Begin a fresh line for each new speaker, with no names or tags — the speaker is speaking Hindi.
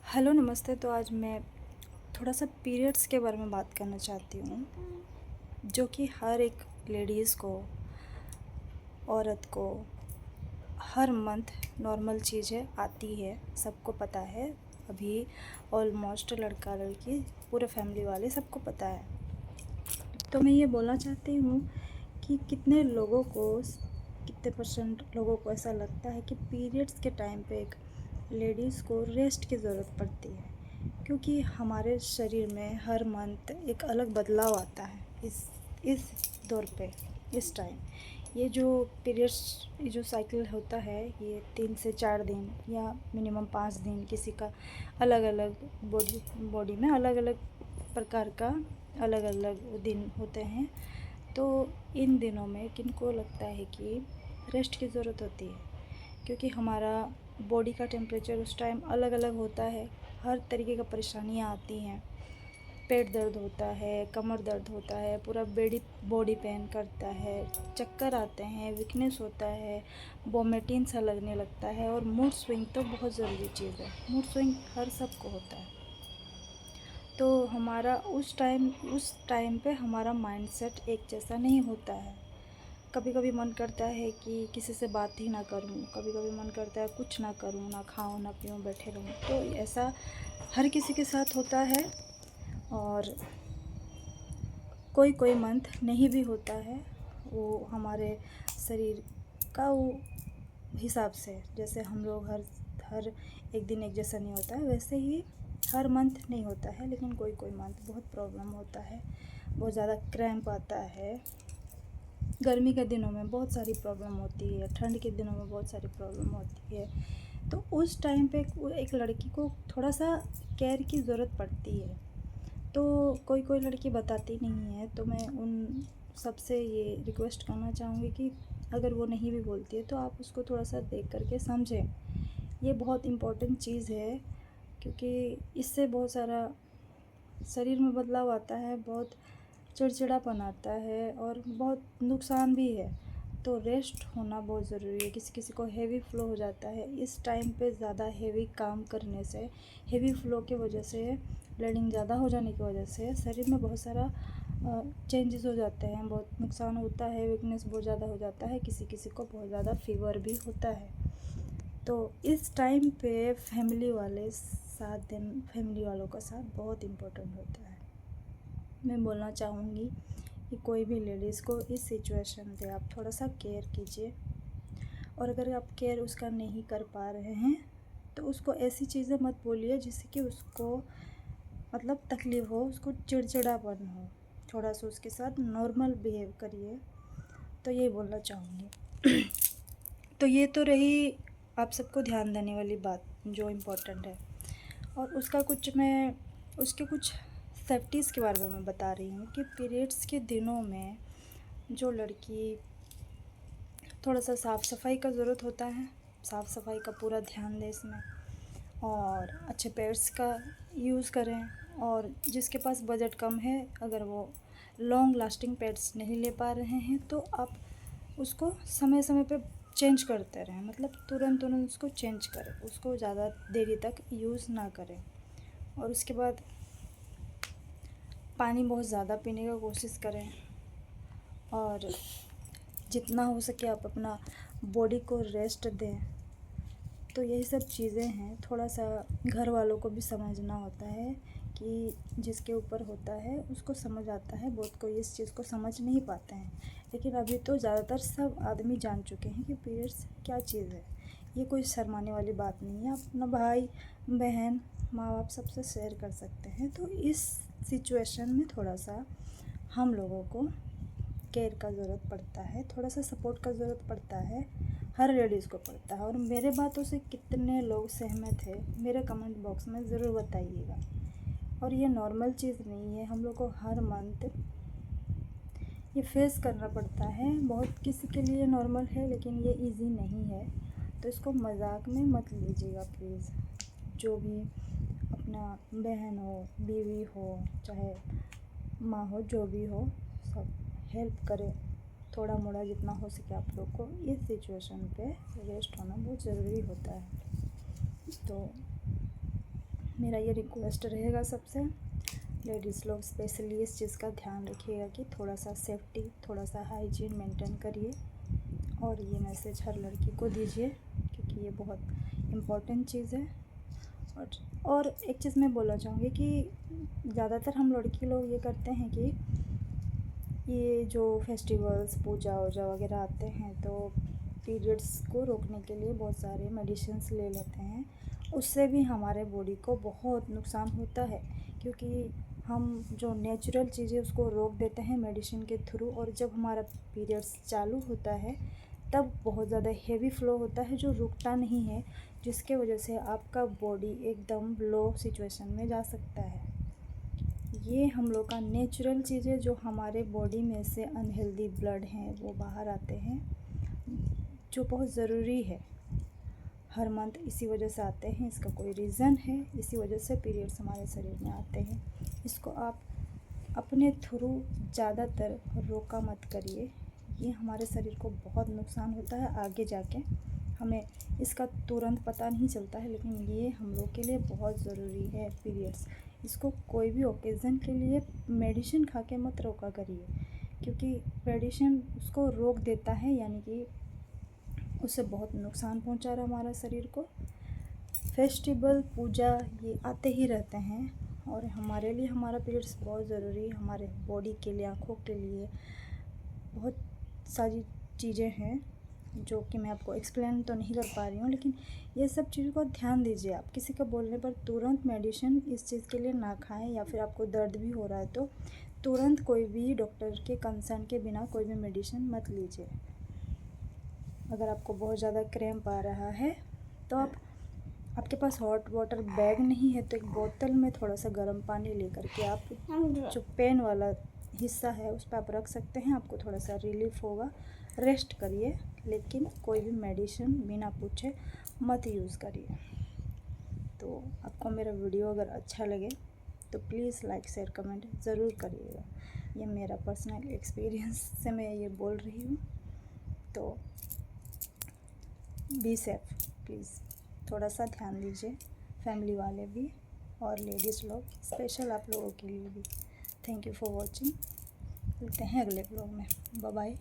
हेलो नमस्ते। तो आज मैं थोड़ा सा पीरियड्स के बारे में बात करना चाहती हूँ, जो कि हर एक लेडीज़ को, औरत को हर मंथ नॉर्मल चीज़ है, आती है, सबको पता है। अभी ऑलमोस्ट लड़का लड़की पूरे फैमिली वाले सबको पता है। तो मैं ये बोलना चाहती हूँ कि कितने परसेंट लोगों को ऐसा लगता है कि पीरियड्स के टाइम पे एक लेडीज़ को रेस्ट की ज़रूरत पड़ती है, क्योंकि हमारे शरीर में हर मंथ एक अलग बदलाव आता है। इस दौर पे, इस टाइम ये जो पीरियड्स, ये जो साइकिल होता है, ये 3 से 4 दिन या मिनिमम 5 दिन, किसी का अलग अलग बॉडी में अलग अलग प्रकार का अलग अलग दिन होते हैं। तो इन दिनों में किनको लगता है कि रेस्ट की ज़रूरत होती है, क्योंकि हमारा बॉडी का टेम्परेचर उस टाइम अलग अलग होता है। हर तरीके का परेशानियाँ आती हैं, पेट दर्द होता है, कमर दर्द होता है, पूरा बॉडी पेन करता है, चक्कर आते हैं, वीकनेस होता है, वोमिटिंग सा लगने लगता है, और मूड स्विंग तो बहुत ज़रूरी चीज़ है। मूड स्विंग हर सबको होता है। तो हमारा उस टाइम पे हमारा माइंडसेट एक जैसा नहीं होता है। कभी कभी मन करता है कि किसी से बात ही ना करूं, कभी कभी मन करता है कुछ ना करूं, ना खाऊं ना पीऊं, बैठे रहूं। तो ऐसा हर किसी के साथ होता है, और कोई कोई मंथ नहीं भी होता है। वो हमारे शरीर का वो हिसाब से, जैसे हम लोग हर हर एक दिन एक जैसा नहीं होता है, वैसे ही हर मंथ नहीं होता है। लेकिन कोई कोई मंथ बहुत प्रॉब्लम होता है, बहुत ज़्यादा क्रैम्प आता है। गर्मी के दिनों में बहुत सारी प्रॉब्लम होती है, ठंड के दिनों में बहुत सारी प्रॉब्लम होती है। तो उस टाइम पे एक लड़की को थोड़ा सा केयर की ज़रूरत पड़ती है। तो कोई कोई लड़की बताती नहीं है, तो मैं उन सबसे ये रिक्वेस्ट करना चाहूँगी कि अगर वो नहीं भी बोलती है तो आप उसको थोड़ा सा देख करके समझें। ये बहुत इम्पोर्टेंट चीज़ है, क्योंकि इससे बहुत सारा शरीर में बदलाव आता है, बहुत चिड़चिड़ापन आता है, और बहुत नुकसान भी है। तो रेस्ट होना बहुत ज़रूरी है। किसी किसी को हेवी फ्लो हो जाता है इस टाइम पे, ज़्यादा हेवी काम करने से, हेवी फ्लो की वजह से, ब्लीडिंग ज़्यादा हो जाने की वजह से शरीर में बहुत सारा चेंजेस हो जाते हैं, बहुत नुकसान होता है, वीकनेस बहुत ज़्यादा हो जाता है, किसी किसी को बहुत ज़्यादा फीवर भी होता है। तो इस टाइम पे फैमिली वालों का साथ बहुत इम्पोर्टेंट होता है। मैं बोलना चाहूँगी कि कोई भी लेडीज़ को इस सिचुएशन पे आप थोड़ा सा केयर कीजिए, और अगर आप केयर उसका नहीं कर पा रहे हैं तो उसको ऐसी चीज़ें मत बोलिए जिससे कि उसको मतलब तकलीफ़ हो, उसको चिड़चिड़ापन हो। थोड़ा सा उसके साथ नॉर्मल बिहेव करिए। तो ये बोलना चाहूँगी। तो ये तो रही आप सबको ध्यान देने वाली बात जो इम्पोर्टेंट है, और उसके कुछ सेफ्टीज़ के बारे में मैं बता रही हूँ कि पीरियड्स के दिनों में जो लड़की, थोड़ा सा साफ़ सफाई का ज़रूरत होता है, साफ़ सफाई का पूरा ध्यान दें इसमें, और अच्छे पैड्स का यूज़ करें। और जिसके पास बजट कम है, अगर वो लॉन्ग लास्टिंग पैड्स नहीं ले पा रहे हैं, तो आप उसको समय समय पे चेंज करते रहें, मतलब तुरंत तुरंत उसको चेंज करें, उसको ज़्यादा देरी तक यूज़ ना करें। और उसके बाद पानी बहुत ज़्यादा पीने का कोशिश करें, और जितना हो सके आप अपना बॉडी को रेस्ट दें। तो यही सब चीज़ें हैं। थोड़ा सा घर वालों को भी समझना होता है कि जिसके ऊपर होता है उसको समझ आता है, बहुत कोई इस चीज़ को समझ नहीं पाते हैं। लेकिन अभी तो ज़्यादातर सब आदमी जान चुके हैं कि पीरियड्स क्या चीज़ है। ये कोई शर्माने वाली बात नहीं है, आप अपना भाई बहन माँ बाप सबसे शेयर कर सकते हैं। तो इस सिचुएशन में थोड़ा सा हम लोगों को केयर का ज़रूरत पड़ता है, थोड़ा सा सपोर्ट का ज़रूरत पड़ता है, हर लेडीज़ को पड़ता है। और मेरे बातों से कितने लोग सहमत हैं, मेरे कमेंट बॉक्स में ज़रूर बताइएगा। और ये नॉर्मल चीज़ नहीं है, हम लोग को हर मंथ ये फेस करना पड़ता है। बहुत किसी के लिए नॉर्मल है, लेकिन ये इजी नहीं है। तो इसको मजाक में मत लीजिएगा प्लीज़। जो भी अपना बहन हो, बीवी हो, चाहे माँ हो, जो भी हो, सब हेल्प करें। थोड़ा मोड़ा जितना हो सके आप लोग को इस सिचुएशन पे रेस्ट होना बहुत ज़रूरी होता है। तो मेरा ये रिक्वेस्ट रहेगा सबसे, लेडीज़ लोग स्पेशली इस चीज़ का ध्यान रखिएगा कि थोड़ा सा सेफ्टी, थोड़ा सा हाइजीन मेंटेन करिए। और ये मैसेज हर लड़की को दीजिए क्योंकि ये बहुत इम्पोर्टेंट चीज़ है। और एक चीज़ मैं बोलना चाहूँगी कि ज़्यादातर हम लड़की लोग ये करते हैं कि ये जो फेस्टिवल्स, पूजा वूजा वगैरह आते हैं तो पीरियड्स को रोकने के लिए बहुत सारे मेडिसिन्स ले लेते हैं। उससे भी हमारे बॉडी को बहुत नुकसान होता है क्योंकि हम जो नेचुरल चीज़ें उसको रोक देते हैं मेडिसिन के थ्रू, और जब हमारा पीरियड्स चालू होता है तब बहुत ज़्यादा हेवी फ्लो होता है जो रुकता नहीं है, जिसके वजह से आपका बॉडी एकदम लो सिचुएशन में जा सकता है। ये हम लोग का नेचुरल चीज़ें जो हमारे बॉडी में से अनहेल्दी ब्लड हैं वो बाहर आते हैं, जो बहुत ज़रूरी है। हर मंथ इसी वजह से आते हैं, इसका कोई रीज़न है, इसी वजह से पीरियड्स हमारे शरीर में आते हैं। इसको आप अपने थ्रू ज़्यादातर रोका मत करिए, ये हमारे शरीर को बहुत नुकसान होता है आगे जाके। हमें इसका तुरंत पता नहीं चलता है, लेकिन ये हम लोग के लिए बहुत ज़रूरी है पीरियड्स। इसको कोई भी ओकेज़न के लिए मेडिसिन खा के मत रोका करिए, क्योंकि मेडिसिन उसको रोक देता है, यानी कि उससे बहुत नुकसान पहुंचा रहा हमारा शरीर को। फेस्टिवल, पूजा ये आते ही रहते हैं और हमारे लिए हमारा पीरियड्स बहुत ज़रूरी है, हमारे बॉडी के लिए, आँखों के लिए बहुत सारी चीज़ें हैं जो कि मैं आपको एक्सप्लेन तो नहीं कर पा रही हूँ, लेकिन ये सब चीज़ों को ध्यान दीजिए। आप किसी का बोलने पर तुरंत मेडिसिन इस चीज़ के लिए ना खाएं, या फिर आपको दर्द भी हो रहा है तो तुरंत कोई भी डॉक्टर के कंसर्न के बिना कोई भी मेडिसिन मत लीजिए। अगर आपको बहुत ज़्यादा क्रैम्प आ रहा है तो आपके पास हॉट वाटर बैग नहीं है तो एक बोतल में थोड़ा सा गर्म पानी लेकर के आप जो पेन वाला हिस्सा है उस पर आप रख सकते हैं, आपको थोड़ा सा रिलीफ होगा। रेस्ट करिए, लेकिन कोई भी मेडिसिन बिना पूछे मत यूज़ करिए। तो आपको मेरा वीडियो अगर अच्छा लगे तो प्लीज़ लाइक, शेयर, कमेंट ज़रूर करिएगा। ये मेरा पर्सनल एक्सपीरियंस से मैं ये बोल रही हूँ। तो बी सेफ प्लीज़, थोड़ा सा ध्यान दीजिए, फैमिली वाले भी और लेडीज़ लोग, स्पेशल आप लोगों के लिए भी। Thank you for watching. मिलते हैं अगले ब्लॉग में। Bye bye.